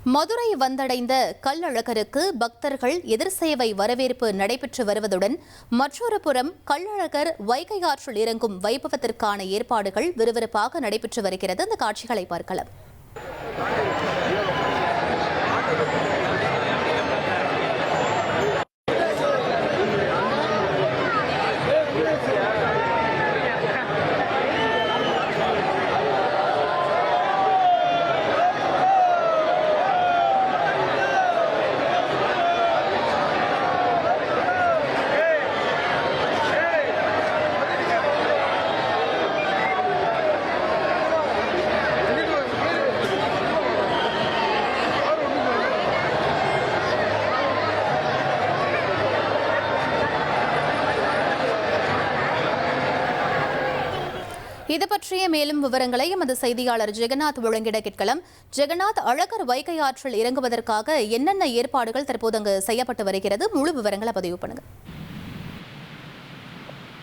மதுரை வந்தடைந்த கள்ளழகருக்கு பக்தர்கள் எதிர் சேவை வரவேற்பு நடைபெற்று வருவதுடன் மற்றொரு புறம் கள்ளழகர் வைகை ஆற்றில் இறங்கும் வைபவத்திற்கான ஏற்பாடுகள் விறுவிறுப்பாக நடைபெற்று வருகிறது. அந்த காட்சிகளை பார்க்கலாம். இது பற்றிய மேலும் விவரங்களை எமது செய்தியாளர் ஜெகநாத் வழங்கிட கேட்கலாம். ஜெகநாத், அழகர் வைகை ஆற்றில் இறங்குவதற்காக என்னென்ன ஏற்பாடுகள் தற்போது அங்கு செய்யப்பட்டு வருகிறது? முழு விவரங்களை பதிவு பண்ணுங்க.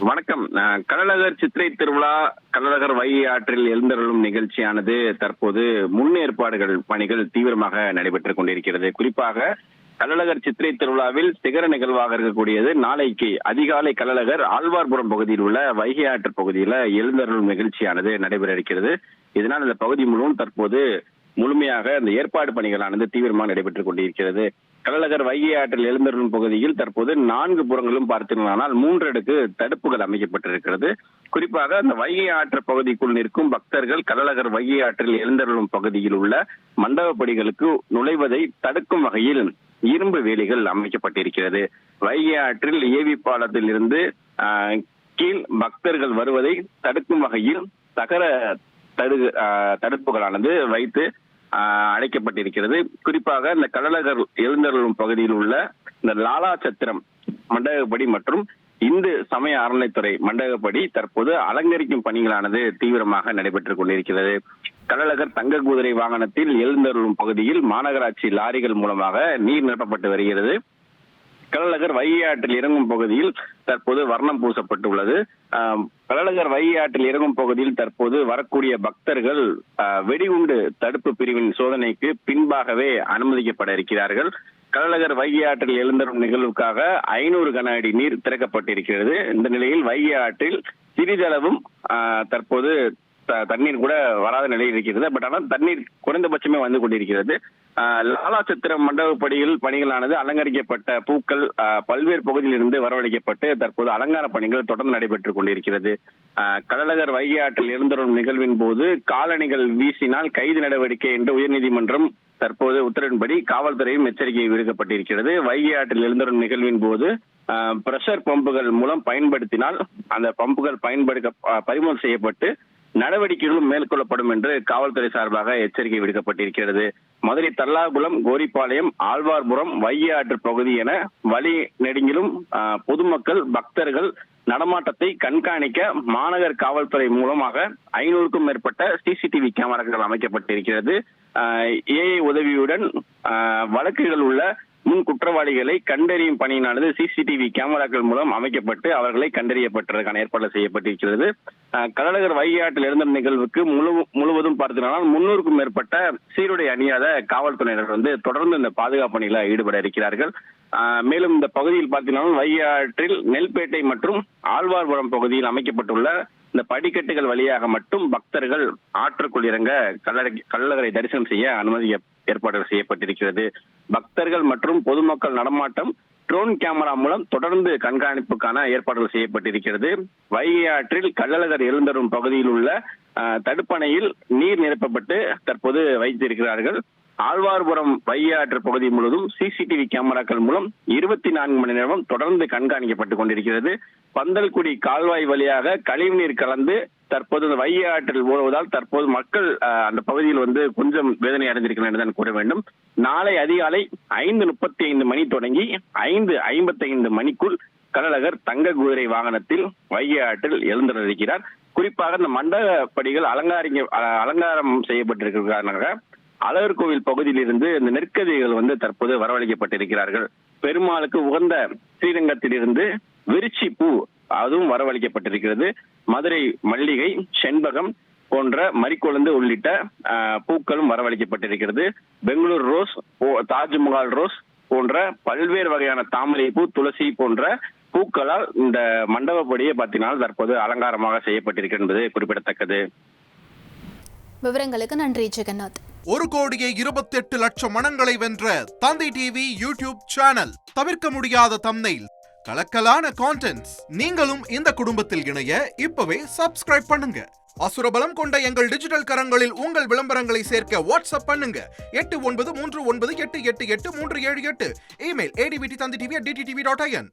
வணக்கம். கள்ளழகர் சித்திரை திருவிழா கள்ளழகர் வைகை ஆற்றில் எழுந்தருளும் நிகழ்ச்சியானது தற்போது முன்னேற்பாடுகள் பணிகள் தீவிரமாக நடைபெற்றுக் கொண்டிருக்கிறது. குறிப்பாக கள்ளழகர் சித்திரை திருவிழாவில் சிகர நிகழ்வாக இருக்கக்கூடியது நாளைக்கு அதிகாலை கள்ளழகர் ஆழ்வார்புரம் பகுதியில் உள்ள வைகை ஆற்று பகுதியில எழுந்தருளும் நிகழ்ச்சியானது நடைபெற இருக்கிறது. இதனால் இந்த பகுதி முழுவதும் தற்போது முழுமையாக இந்த ஏற்பாடு பணிகளானது தீவிரமாக நடைபெற்றுக் கொண்டிருக்கிறது. கள்ளழகர் வைகை ஆற்றில் எழுந்தருளும் பகுதியில் தற்போது 4 புறங்களும் பார்த்தீர்களானால் 3 அடுக்கு தடுப்புகள் அமைக்கப்பட்டிருக்கிறது. குறிப்பாக அந்த வைகை ஆற்று பகுதிக்குள் நிற்கும் பக்தர்கள் கள்ளழகர் வைகை ஆற்றில் எழுந்தருளும் பகுதியில் உள்ள மண்டபப்படிகளுக்கு நுழைவதை தடுக்கும் வகையில் இரும்பு வேலிகள் அமைக்கப்பட்டிருக்கிறது. வைகை ஆற்றில் ஏவி பாலத்தில் இருந்து கீழ் பக்தர்கள் வருவதை தடுக்கும் வகையில் தகர தடுப்புகளானது வைத்து அழைக்கப்பட்டிருக்கிறது. குறிப்பாக இந்த கள்ளழகர் எழுந்தருளும் பகுதியில் உள்ள இந்த லாலா சத்திரம் மண்டபப்படி மற்றும் இந்து சமய அறநிலைத்துறை மண்டபப்படி தற்போது அலங்கரிக்கும் பணிகளானது தீவிரமாக நடைபெற்றுக் கொண்டிருக்கிறது. கள்ளழகர் தங்க குதிரை வாகனத்தில் எழுந்தருளும் பகுதியில் மாநகராட்சி லாரிகள் மூலமாக நீர் நிரப்பப்பட்டு வருகிறது. கள்ளழகர் வைகை ஆற்றில் இறங்கும் பகுதியில் தற்போது வர்ணம் பூசப்பட்டுள்ளது. கள்ளழகர் வைகை ஆற்றில் இறங்கும் பகுதியில் தற்போது வரக்கூடிய பக்தர்கள் வெடிகுண்டு தடுப்பு பிரிவின் சோதனைக்கு பின்பாகவே அனுமதிக்கப்பட இருக்கிறார்கள். கள்ளழகர் வைகை ஆற்றில் எழுந்தரும் நிகழ்வுக்காக 500 கன அடி நீர் திறக்கப்பட்டிருக்கிறது. இந்த நிலையில் வைகை ஆற்றில் சிறிதளவும் தற்போது தண்ணீர் கூட வராத நிலையில் இருக்கிறது. பட் ஆனால் தண்ணீர் குறைந்தபட்சமே வந்து கொண்டிருக்கிறது. லாலா சத்திரம் மண்டபப்படியில் பணிகளானது அலங்கரிக்கப்பட்ட பூக்கள் பல்வேறு பகுதியில் இருந்து வரவழைக்கப்பட்டு தற்போது அலங்கார பணிகள் தொடர்ந்து நடைபெற்றுக் கொண்டிருக்கிறது. கள்ளழகர் வைகை ஆற்றில் எழுந்தரும் நிகழ்வின் போது காலணிகள் வீசினால் கைது நடவடிக்கை என்று உயர்நீதிமன்றம் தற்போது உத்தரவின்படி காவல்துறையும் எச்சரிக்கை விடுக்கப்பட்டிருக்கிறது. வைகை ஆற்றில் எழுந்தரும் நிகழ்வின் போது பிரஷர் பம்புகள் மூலம் பயன்படுத்தினால் அந்த பம்புகள் பறிமுதல் செய்யப்பட்டு நடவடிக்கைகளும் மேற்கொள்ளப்படும் என்று காவல்துறை சார்பாக எச்சரிக்கை விடுக்கப்பட்டிருக்கிறது. மதுரை தல்லாகுளம், கோரிப்பாளையம், ஆழ்வார்புரம், வைகை ஆற்று பகுதி என வழி நெடுங்கிலும் பொதுமக்கள் பக்தர்கள் நடமாட்டத்தை கண்காணிக்க மாநகர் காவல்துறை மூலமாக 500க்கும் மேற்பட்ட சிசிடிவி கேமராக்கள் அமைக்கப்பட்டிருக்கிறது. ஏஐ உதவியுடன் வழக்குகள் உள்ள முன் குற்றவாளிகளை கண்டறியும் பணியினானது சிசிடிவி கேமராக்கள் மூலம் அமைக்கப்பட்டு அவர்களை கண்டறியப்பட்டதற்கான ஏற்பாடு செய்யப்பட்டிருக்கிறது. கள்ளழகர் வைகை ஆற்றில் எழுந்த நிகழ்வுக்கு முழுவதும் பார்த்தீங்கன்னா 300க்கும் மேற்பட்ட சீருடை அணியாத காவல்துறையினர் தொடர்ந்து இந்த பாதுகாப்பு பணியில ஈடுபட இருக்கிறார்கள். மேலும் இந்த பகுதியில் பார்த்தீங்கன்னா வைகை ஆற்றில் நெல்பேட்டை மற்றும் ஆழ்வார்புரம் பகுதியில் அமைக்கப்பட்டுள்ள இந்த படிக்கட்டுகள் வழியாக மட்டும் பக்தர்கள் ஆற்றுக்குள் இறங்க கள்ளழகரை தரிசனம் செய்ய அனுமதி ஏற்பாடுகள் செய்யப்பட்டிருக்கிறது. பக்தர்கள் மற்றும் பொதுமக்கள் நடமாட்டம் ட்ரோன் கேமரா மூலம் தொடர்ந்து கண்காணிப்புக்கான ஏற்பாடுகள் செய்யப்பட்டிருக்கிறது. வைகை ஆற்றில் கள்ளழகர் எழுந்தரும் பகுதியில் உள்ள தடுப்பணையில் நீர் நிரப்பப்பட்டு தற்போது வைத்திருக்கிறார்கள். ஆழ்வார்புரம் வைகை ஆற்று பகுதி முழுவதும் சிசிடிவி கேமராக்கள் மூலம் 24 மணி நேரம் தொடர்ந்து கண்காணிக்கப்பட்டுக் கொண்டிருக்கிறது. பந்தல்குடி கால்வாய் வழியாக கழிவுநீர் கலந்து தற்போது வைகை ஆற்றில் ஓடுவதால் தற்போது மக்கள் அந்த பகுதியில் கொஞ்சம் வேதனை அடைந்திருக்கிறார் என்றுதான் கூற வேண்டும். நாளை அதிகாலை 5:35 மணி தொடங்கி 5:55 மணிக்குள் கள்ளழகர் தங்க குதிரை வாகனத்தில் வைகை ஆற்றில் எழுந்திருக்கிறார். குறிப்பாக இந்த மண்டபப்படிகள் அலங்காரம் செய்யப்பட்டிருக்கிறார்கள். அழகர் கோவில் பகுதியில் இருந்து இந்த நெற்கதிகள் தற்போது வரவழைக்கப்பட்டிருக்கிறார்கள். பெருமாளுக்கு உகந்த ஸ்ரீரங்கத்தில் இருந்து விருச்சி பூ அதுவும் வரவழைக்கப்பட்டிருக்கிறது. மதுரை மல்லிகை, செண்பகம், போன்ற மரிக்கொழுந்து உள்ளிட்ட பூக்களும் வரவழைக்கப்பட்டிருக்கிறது. பெங்களூர் ரோஸ், தாஜ்மஹால் ரோஸ் போன்ற பல்வேறு வகையான தாமரை பூ, துளசி போன்ற பூக்களால் இந்த மண்டபப்படியே பார்த்தீங்கன்னா தற்போது அலங்காரமாக செய்யப்பட்டிருக்கிறது என்பது குறிப்பிடத்தக்கது. விவரங்களுக்கு நன்றி ஜெகநாத். 1,28,00,000 மனங்களை வென்ற தந்தி டிவி யூடியூப் சேனல். தவிர்க்க முடியாத தம்ப்நெயில், கலக்கலான கான்டென்ட்ஸ். நீங்களும் இந்த குடும்பத்தில் இணைய இப்பவே சப்ஸ்கிரைப் பண்ணுங்க. அசுரபலம் கொண்ட எங்கள் டிஜிட்டல் கரங்களில் உங்கள் விளம்பரங்களை சேர்க்க வாட்ஸ்அப் பண்ணுங்க. 893988883778. Email advtthanditv@dttv.in.